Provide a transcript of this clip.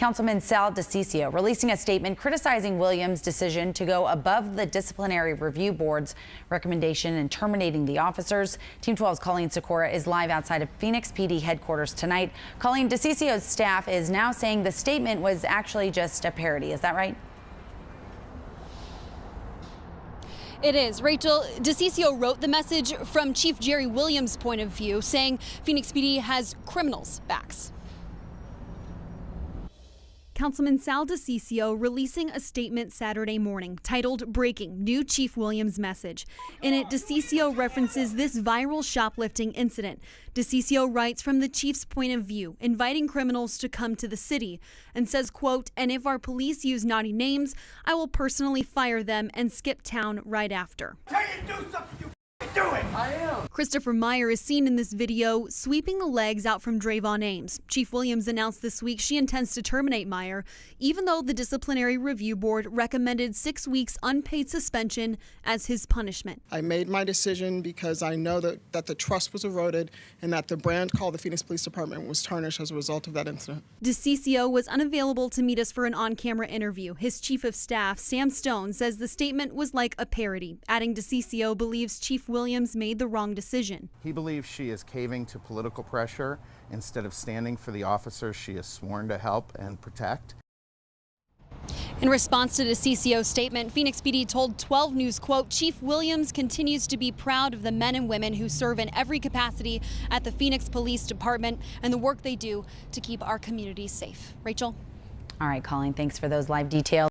Councilman Sal DiCiccio releasing a statement criticizing Williams' decision to go above the disciplinary review board's recommendation in terminating the officers. Team 12's Colleen Sikora is live outside of Phoenix PD headquarters tonight. Colleen, DiCiccio's staff is now saying the statement was actually just a parody. Is that right? It is. Rachel, DiCiccio wrote the message from Chief Jerry Williams' point of view, saying Phoenix PD has criminals' backs. Councilman Sal DiCiccio releasing a statement Saturday morning titled "Breaking New Chief Williams Message." In it, DiCiccio references this viral shoplifting incident. DiCiccio writes from the chief's point of view, inviting criminals to come to the city, and says, quote, "And if our police use naughty names, I will personally fire them and skip town right after." Can you do something? You do it. I am. Christopher Meyer is seen in this video sweeping the legs out from Drayvon Ames. Chief Williams announced this week she intends to terminate Meyer, even though the Disciplinary Review Board recommended 6 weeks unpaid suspension as his punishment. I made my decision because I know that the trust was eroded and that the brand called the Phoenix Police Department was tarnished as a result of that incident. DiCiccio was unavailable to meet us for an on-camera interview. His chief of staff, Sam Stone, says the statement was like a parody, adding DiCiccio believes Chief Williams made the wrong decision. He believes she is caving to political pressure instead of standing for the officers she is sworn to help and protect. In response to DiCiccio's statement, Phoenix PD told 12 News, quote, "Chief Williams continues to be proud of the men and women who serve in every capacity at the Phoenix Police Department and the work they do to keep our communities safe." Rachel? All right, Colleen, thanks for those live details.